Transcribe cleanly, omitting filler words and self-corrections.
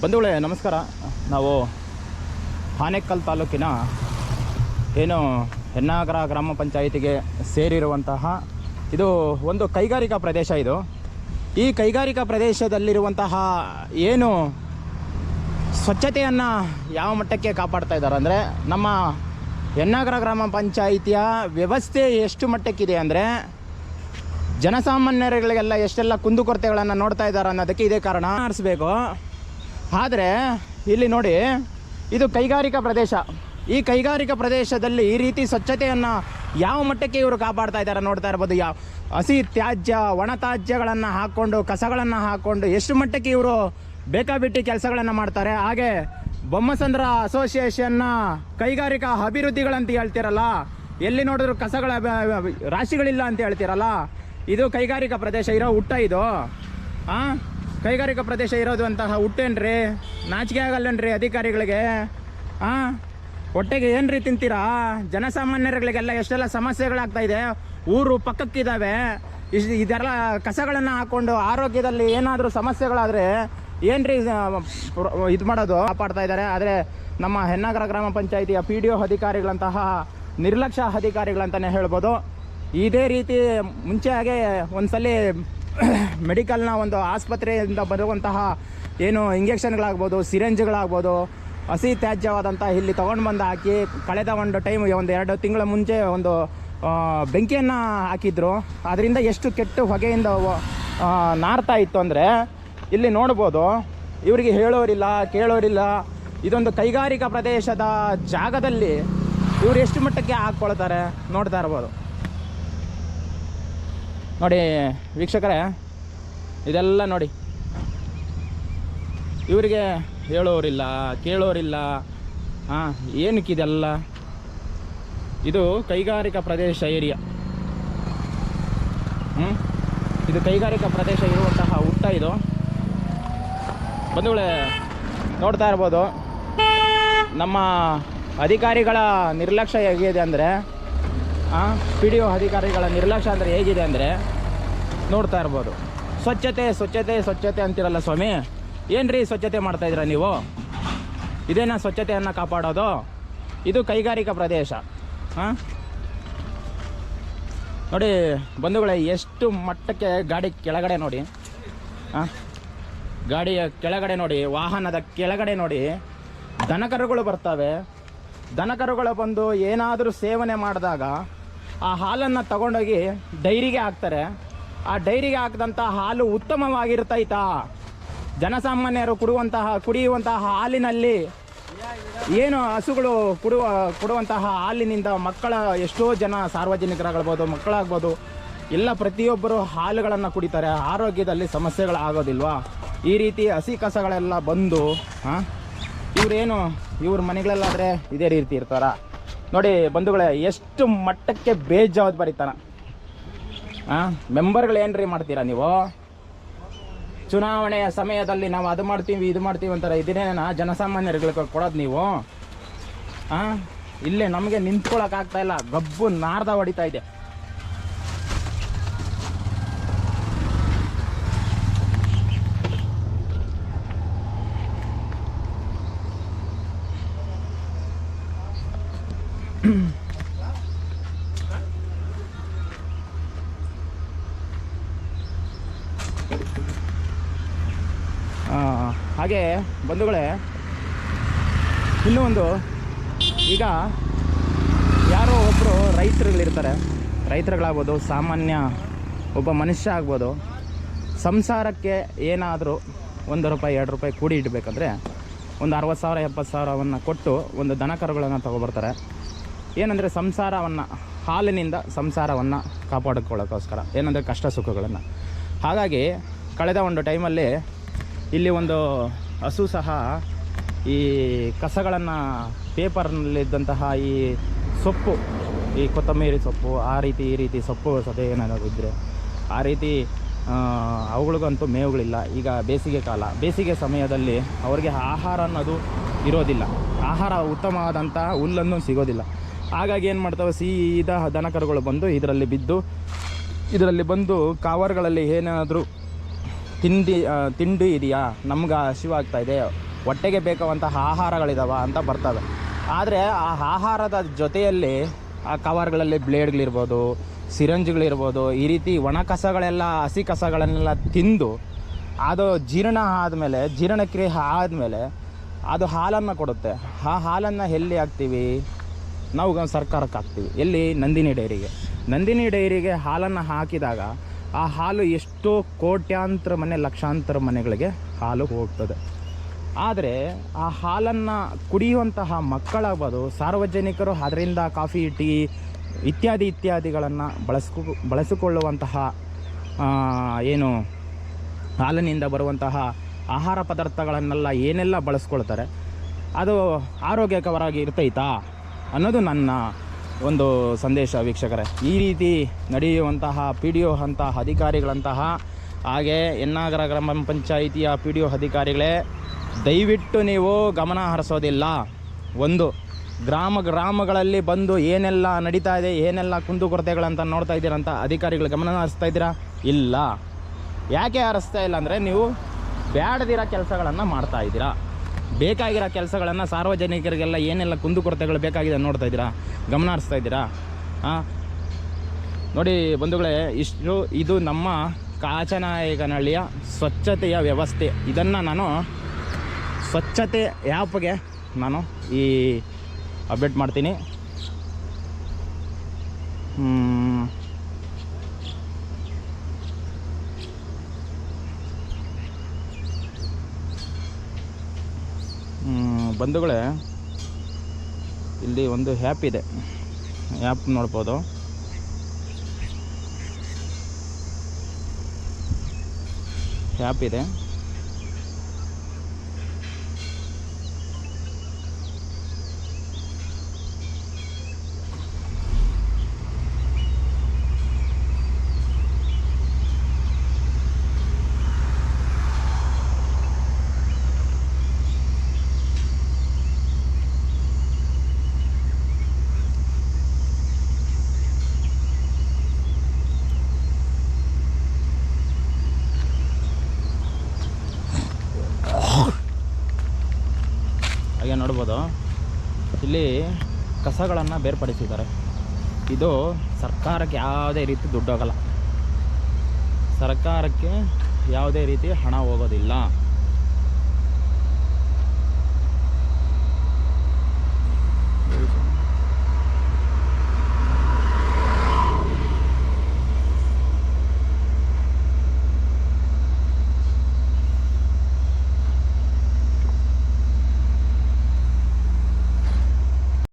ಬಂಧುಗಳೇ ನಮಸ್ಕಾರ. ನಾವು ಆನೇಕಲ್ ತಾಲೂಕಿನ ಏನು ಹೆನ್ನಾಗರ ಗ್ರಾಮ ಪಂಚಾಯಿತಿಗೆ ಸೇರಿರುವಂತಹ ಇದು ಒಂದು ಕೈಗಾರಿಕಾ ಪ್ರದೇಶ. ಇದು ಈ ಕೈಗಾರಿಕಾ ಪ್ರದೇಶದಲ್ಲಿರುವಂತಹ ಏನು ಸ್ವಚ್ಛತೆಯನ್ನು ಯಾವ ಮಟ್ಟಕ್ಕೆ ಕಾಪಾಡ್ತಾ ಇದ್ದಾರೆ ಅಂದರೆ, ನಮ್ಮ ಹೆನ್ನಾಗರ ಗ್ರಾಮ ಪಂಚಾಯಿತಿಯ ವ್ಯವಸ್ಥೆ ಎಷ್ಟು ಮಟ್ಟಕ್ಕಿದೆ ಅಂದರೆ, ಜನಸಾಮಾನ್ಯರುಗಳಿಗೆಲ್ಲ ಎಷ್ಟೆಲ್ಲ ಕುಂದುಕೊರತೆಗಳನ್ನು ನೋಡ್ತಾ ಇದ್ದಾರೆ ಅನ್ನೋದಕ್ಕೆ ಇದೇ ಕಾರಣ ಆರಿಸಬೇಕು. ಆದರೆ ಇಲ್ಲಿ ನೋಡಿ, ಇದು ಕೈಗಾರಿಕಾ ಪ್ರದೇಶ. ಈ ಕೈಗಾರಿಕಾ ಪ್ರದೇಶದಲ್ಲಿ ಈ ರೀತಿ ಸ್ವಚ್ಛತೆಯನ್ನು ಯಾವ ಮಟ್ಟಕ್ಕೆ ಇವರು ಕಾಪಾಡ್ತಾ ಇದ್ದಾರೆ ನೋಡ್ತಾ ಇರ್ಬೋದು. ಹಸಿ ತ್ಯಾಜ್ಯ, ಒಣ ತ್ಯಾಜ್ಯಗಳನ್ನು ಹಾಕ್ಕೊಂಡು, ಕಸಗಳನ್ನು ಹಾಕ್ಕೊಂಡು ಎಷ್ಟು ಮಟ್ಟಕ್ಕೆ ಇವರು ಬೇಕಾಬಿಟ್ಟಿ ಕೆಲಸಗಳನ್ನು ಮಾಡ್ತಾರೆ. ಹಾಗೆ ಬೊಮ್ಮಸಂದ್ರ ಅಸೋಸಿಯೇಷನ್ನ ಕೈಗಾರಿಕಾ ಅಭಿವೃದ್ಧಿಗಳಂತ ಹೇಳ್ತಿರಲ್ಲ, ಎಲ್ಲಿ ನೋಡಿದ್ರು ಕಸಗಳ ರಾಶಿಗಳಿಲ್ಲ ಅಂತ ಹೇಳ್ತಿರಲ್ಲ, ಇದು ಕೈಗಾರಿಕಾ ಪ್ರದೇಶ ಇರೋ ಹುಟ್ಟ ಇದು. ಕೈಗಾರಿಕಾ ಪ್ರದೇಶ ಇರೋದು ಅಂತಹ ಹುಟ್ಟೇನ್ರಿ? ನಾಚಿಕೆ ಆಗಲ್ಲನ್ರಿ ಅಧಿಕಾರಿಗಳಿಗೆ? ಹೊಟ್ಟೆಗೆ ಏನ್ರಿ ತಿಂತೀರಾ? ಜನಸಾಮಾನ್ಯರುಗಳಿಗೆಲ್ಲ ಎಷ್ಟೆಲ್ಲ ಸಮಸ್ಯೆಗಳಾಗ್ತಾಯಿದೆ, ಊರು ಪಕ್ಕಕ್ಕಿದ್ದಾವೆ. ಇದೆಲ್ಲ ಕಸಗಳನ್ನು ಹಾಕ್ಕೊಂಡು ಆರೋಗ್ಯದಲ್ಲಿ ಏನಾದರೂ ಸಮಸ್ಯೆಗಳಾದರೆ ಏನ್ರಿ ಇದು ಮಾಡೋದು? ಕಾಪಾಡ್ತಾ ಇದ್ದಾರೆ. ಆದರೆ ನಮ್ಮ ಹೆನ್ನಾಗರ ಗ್ರಾಮ ಪಂಚಾಯಿತಿಯ PDO ಅಧಿಕಾರಿಗಳಂತಹ ನಿರ್ಲಕ್ಷ್ಯ ಅಧಿಕಾರಿಗಳಂತಲೇ ಹೇಳ್ಬೋದು. ಇದೇ ರೀತಿ ಮುಂಚೆ ಹಾಗೆ ಒಂದ್ಸಲಿ ಮೆಡಿಕಲ್ನ ಒಂದು ಆಸ್ಪತ್ರೆಯಿಂದ ಬರುವಂತಹ ಏನು ಇಂಜೆಕ್ಷನ್ಗಳಾಗ್ಬೋದು, ಸಿರೆಂಜ್ಗಳಾಗ್ಬೋದು, ಹಸಿ ತ್ಯಾಜ್ಯವಾದಂಥ ಇಲ್ಲಿ ತೊಗೊಂಡು ಬಂದು ಹಾಕಿ ಕಳೆದ ಒಂದು ಟೈಮ್, ಒಂದು 2 ತಿಂಗಳ ಮುಂಚೆ ಒಂದು ಬೆಂಕಿಯನ್ನು ಹಾಕಿದ್ರು. ಅದರಿಂದ ಎಷ್ಟು ಕೆಟ್ಟು ಹೊಗೆಯಿಂದ ನಾರ್ತಾ ಇತ್ತು ಅಂದರೆ ಇಲ್ಲಿ ನೋಡ್ಬೋದು. ಇವರಿಗೆ ಹೇಳೋರಿಲ್ಲ, ಕೇಳೋರಿಲ್ಲ. ಇದೊಂದು ಕೈಗಾರಿಕಾ ಪ್ರದೇಶದ ಜಾಗದಲ್ಲಿ ಇವರು ಎಷ್ಟು ಮಟ್ಟಕ್ಕೆ ಹಾಕ್ಕೊಳ್ತಾರೆ ನೋಡ್ತಾ ಇರ್ಬೋದು. ನೋಡಿ ವೀಕ್ಷಕರೇ, ಇದೆಲ್ಲ ನೋಡಿ, ಇವರಿಗೆ ಹೇಳೋರಿಲ್ಲ, ಕೇಳೋರಿಲ್ಲ. ಏನಕ್ಕಿದೆಲ್ಲ? ಇದು ಕೈಗಾರಿಕಾ ಪ್ರದೇಶ ಏರಿಯಾ. ಇದು ಕೈಗಾರಿಕಾ ಪ್ರದೇಶ ಇರುವಂತಹ ಹುಟ್ಟ ಇದು. ಬಂಧುಗಳೇ ನೋಡ್ತಾ ಇರ್ಬೋದು, ನಮ್ಮ ಅಧಿಕಾರಿಗಳ ನಿರ್ಲಕ್ಷ್ಯ ಹೇಗಿದೆ ಅಂದರೆ, PDO ಅಧಿಕಾರಿಗಳ ನಿರ್ಲಕ್ಷ್ಯ ಅಂದರೆ ಹೇಗಿದೆ ಅಂದರೆ ನೋಡ್ತಾ ಇರ್ಬೋದು. ಸ್ವಚ್ಛತೆ ಸ್ವಚ್ಛತೆ ಸ್ವಚ್ಛತೆ ಅಂತಿರಲ್ಲ ಸ್ವಾಮಿ, ಏನ್ರಿ ಸ್ವಚ್ಛತೆ ಮಾಡ್ತಾಯಿದ್ದೀರಾ ನೀವು? ಇದೇನಾ ಸ್ವಚ್ಛತೆಯನ್ನು ಕಾಪಾಡೋದು? ಇದು ಕೈಗಾರಿಕಾ ಪ್ರದೇಶ. ನೋಡಿ ಬಂಧುಗಳೇ, ಎಷ್ಟು ಮಟ್ಟಕ್ಕೆ ಗಾಡಿ ಕೆಳಗಡೆ ನೋಡಿ, ಗಾಡಿಯ ಕೆಳಗಡೆ ನೋಡಿ, ವಾಹನದ ಕೆಳಗಡೆ ನೋಡಿ, ದನಕರುಗಳು ಬರ್ತವೆ. ದನಕರುಗಳು ಬಂದು ಏನಾದರೂ ಸೇವನೆ ಮಾಡಿದಾಗ ಆ ಹಾಲನ್ನು ತಗೊಂಡೋಗಿ ಡೈರಿಗೆ ಹಾಕ್ತಾರೆ. ಆ ಡೈರಿಗೆ ಹಾಕಿದಂಥ ಹಾಲು ಉತ್ತಮವಾಗಿರ್ತೈತಾ? ಜನಸಾಮಾನ್ಯರು ಕುಡಿಯುವಂತಹ ಹಾಲಿನಲ್ಲಿ ಏನು ಹಸುಗಳು ಕೊಡುವಂತಹ ಹಾಲಿನಿಂದ ಮಕ್ಕಳ ಎಷ್ಟೋ ಜನ ಸಾರ್ವಜನಿಕರಾಗ್ಬೋದು, ಮಕ್ಕಳಾಗ್ಬೋದು, ಎಲ್ಲ ಪ್ರತಿಯೊಬ್ಬರು ಹಾಲುಗಳನ್ನು ಕುಡಿತಾರೆ. ಆರೋಗ್ಯದಲ್ಲಿ ಸಮಸ್ಯೆಗಳಾಗೋದಿಲ್ವಾ? ಈ ರೀತಿ ಹಸಿ ಕಸಗಳೆಲ್ಲ ಬಂದು ಇವ್ರ ಮನೆಗಳಲ್ಲಾದರೆ ಇದೇ ರೀತಿ ಇರ್ತಾರ? ನೋಡಿ ಬಂಧುಗಳೇ, ಎಷ್ಟು ಮಟ್ಟಕ್ಕೆ ಬೇಜವಾಬ್ದಾರಿತನ. ಮೆಂಬರ್ಗಳು ಏನ್ರಿ ಮಾಡ್ತೀರಾ ನೀವು? ಚುನಾವಣೆಯ ಸಮಯದಲ್ಲಿ ನಾವು ಅದು ಮಾಡ್ತೀವಿ ಇದು ಮಾಡ್ತೀವಿ ಅಂತಾರೆ. ಇದನ್ನೇನ ಜನಸಾಮಾನ್ಯರುಗಳಿಗೆ ಕೊಡೋದು ನೀವು? ಇಲ್ಲೇ ನಮಗೆ ನಿಂತ್ಕೊಳ್ಳೋಕ್ಕಾಗ್ತಾ ಇಲ್ಲ, ಗಬ್ಬು ನಾರ್ದ ಹೊಡಿತಾ ಇದೆ. ಹಾಗೆ ಬಂಧುಗಳೇ, ಇನ್ನೂ ಒಂದು, ಈಗ ಯಾರೋ ಒಬ್ಬರು ರೈತರುಗಳಿರ್ತಾರೆ, ರೈತರುಗಳಾಗ್ಬೋದು, ಸಾಮಾನ್ಯ ಒಬ್ಬ ಮನುಷ್ಯ ಆಗ್ಬೋದು, ಸಂಸಾರಕ್ಕೆ ಏನಾದರೂ 1 ರೂಪಾಯಿ 2 ರೂಪಾಯಿ ಕೂಡಿ ಇಡಬೇಕಂದ್ರೆ ಒಂದು 60,000 70,000ವನ್ನು ಕೊಟ್ಟು ಒಂದು ದನ ಕರುಗಳನ್ನು ತೊಗೊಬರ್ತಾರೆ. ಏನಂದರೆ ಸಂಸಾರವನ್ನು, ಹಾಲಿನಿಂದ ಸಂಸಾರವನ್ನು ಕಾಪಾಡಿಕೊಳ್ಳೋಕ್ಕೋಸ್ಕರ, ಏನಂದರೆ ಕಷ್ಟ ಸುಖಗಳನ್ನು. ಹಾಗಾಗಿ ಕಳೆದ ಒಂದು ಟೈಮಲ್ಲಿ ಇಲ್ಲಿ ಒಂದು ಹಸು ಸಹ ಈ ಕಸಗಳನ್ನು, ಪೇಪರ್ನಲ್ಲಿದ್ದಂತಹ ಈ ಸೊಪ್ಪು, ಈ ಕೊತ್ತಂಬರಿ ಸೊಪ್ಪು, ಈ ರೀತಿ ಸೊಪ್ಪು ಸದೆ ಏನಾದರೂ ಇದ್ದರೆ ಆ ರೀತಿ ಅವುಗಳಿಗಂತೂ ಮೇವುಗಳಿಲ್ಲ. ಈಗ ಬೇಸಿಗೆ ಕಾಲ, ಬೇಸಿಗೆ ಸಮಯದಲ್ಲಿ ಅವರಿಗೆ ಆಹಾರ ಅನ್ನೋದು ಇರೋದಿಲ್ಲ, ಆಹಾರ ಉತ್ತಮವಾದಂಥ ಹುಲ್ಲನ್ನು ಸಿಗೋದಿಲ್ಲ. ಹಾಗಾಗಿ ಏನು ಮಾಡ್ತವೆ, ಸೀದಾ ದನಕರುಗಳು ಬಂದು ಇದರಲ್ಲಿ ಬಿದ್ದು ಇದರಲ್ಲಿ ಬಂದು ಕಾವರ್ಗಳಲ್ಲಿ ಏನಾದರೂ ತಿಂಡಿ ಇದೆಯಾ, ನಮ್ಗೆ ಹಸಿವಾಗ್ತಾ ಇದೆ, ಹೊಟ್ಟೆಗೆ ಬೇಕಾದಂತಹ ಆಹಾರಗಳಿದಾವ ಅಂತ ಬರ್ತವೆ. ಆದರೆ ಆ ಆಹಾರದ ಜೊತೆಯಲ್ಲಿ ಆ ಕವರ್ಗಳಲ್ಲಿ ಬ್ಲೇಡ್ಗಳಿರ್ಬೋದು, ಸಿರಂಜ್ಗಳಿರ್ಬೋದು, ಈ ರೀತಿ ಒಣ ಕಸಗಳೆಲ್ಲ, ಹಸಿ ಕಸಗಳನ್ನೆಲ್ಲ ತಿಂದು ಅದು ಜೀರ್ಣ ಆದಮೇಲೆ, ಜೀರ್ಣಕ್ರಿಯೆ ಆದಮೇಲೆ ಅದು ಹಾಲನ್ನು ಕೊಡುತ್ತೆ. ಆ ಹಾಲನ್ನು ಎಲ್ಲಿ ಹಾಕ್ತೀವಿ ನಾವು? ಸರ್ಕಾರಕ್ಕೆ ಹಾಕ್ತೀವಿ. ಎಲ್ಲಿ? ನಂದಿನಿ ಡೈರಿಗೆ ಹಾಲನ್ನು ಹಾಕಿದಾಗ ಆ ಹಾಲು ಎಷ್ಟೋ ಕೋಟ್ಯಾಂತರ ಮನೆ, ಲಕ್ಷಾಂತರ ಮನೆಗಳಿಗೆ ಹಾಲು ಹೋಗ್ತದೆ. ಆದರೆ ಆ ಹಾಲನ್ನು ಕುಡಿಯುವಂತಹ ಮಕ್ಕಳಾಗ್ಬೋದು, ಸಾರ್ವಜನಿಕರು ಅದರಿಂದ ಕಾಫಿ, ಟೀ ಇತ್ಯಾದಿಗಳನ್ನು ಬಳಸಿಕೊಳ್ಳುವಂತಹ ಏನು ಹಾಲಿನಿಂದ ಬರುವಂತಹ ಆಹಾರ ಪದಾರ್ಥಗಳನ್ನೆಲ್ಲ ಏನೆಲ್ಲ ಬಳಸ್ಕೊಳ್ತಾರೆ, ಅದು ಆರೋಗ್ಯಕರವಾಗಿ ಇರ್ತೈತಾ ಅನ್ನೋದು ನನ್ನ ಒಂದು ಸಂದೇಶ ವೀಕ್ಷಕರೇ. ಈ ರೀತಿ ನಡೆಯುವಂತಹ PDO ಅಂತಹ ಅಧಿಕಾರಿಗಳಂತಹ, ಹಾಗೆ ಎನ್ನಾಗರ ಗ್ರಾಮ ಪಂಚಾಯಿತಿಯ PDO ಅಧಿಕಾರಿಗಳೇ, ದಯವಿಟ್ಟು ನೀವು ಗಮನ ಹರಿಸೋದಿಲ್ಲ. ಒಂದು ಗ್ರಾಮಗಳಲ್ಲಿ ಬಂದು ಏನೆಲ್ಲ ನಡೀತಾ ಇದೆ, ಏನೆಲ್ಲ ಕುಂದುಕೊರತೆಗಳಂತ ನೋಡ್ತಾ ಇದ್ದೀರಂತ ಅಧಿಕಾರಿಗಳು ಗಮನ ಹರಿಸ್ತಾ ಇದ್ದೀರಾ? ಇಲ್ಲ. ಯಾಕೆ ಹರಿಸ್ತಾ ಇಲ್ಲ ಅಂದರೆ ನೀವು ಬೇಡದಿರೋ ಕೆಲಸಗಳನ್ನು ಮಾಡ್ತಾ ಇದ್ದೀರಾ. ಬೇಕಾಗಿರೋ ಕೆಲಸಗಳನ್ನು, ಸಾರ್ವಜನಿಕರಿಗೆಲ್ಲ ಏನೆಲ್ಲ ಕುಂದುಕೊರತೆಗಳು ಬೇಕಾಗಿದೆ ನೋಡ್ತಾ ಇದ್ದೀರಾ, ಗಮನ ಹರಿಸ್ತಾ ಇದ್ದೀರಾ? ನೋಡಿ ಬಂಧುಗಳೇ, ಇದು ನಮ್ಮ ಕಾಚನಹಳ್ಳಿಯ ಸ್ವಚ್ಛತೆಯ ವ್ಯವಸ್ಥೆ. ಇದನ್ನು ನಾನು ಸ್ವಚ್ಛತೆ ಆ್ಯಪ್ಗೆ ನಾನು ಈ ಅಪ್ಡೇಟ್ ಮಾಡ್ತೀನಿ. ಬಂಧುಗಳೇ, ಇಲ್ಲಿ ಒಂದು ಆ್ಯಪ್ ಇದೆ, ಆ್ಯಪ್ ನೋಡ್ಬೋದು. ಆ್ಯಪ್ ಇದೆ. ಹಾಗೆ ನೋಡ್ಬೋದು, ಇಲ್ಲಿ ಕಸಗಳನ್ನು ಬೇರ್ಪಡಿಸಿದ್ದಾರೆ. ಇದು ಸರ್ಕಾರಕ್ಕೆ ಯಾವುದೇ ರೀತಿ ದುಡ್ಡು ಹೋಗಲ್ಲ, ಸರ್ಕಾರಕ್ಕೆ ಯಾವುದೇ ರೀತಿ ಹಣ ಹೋಗೋದಿಲ್ಲ.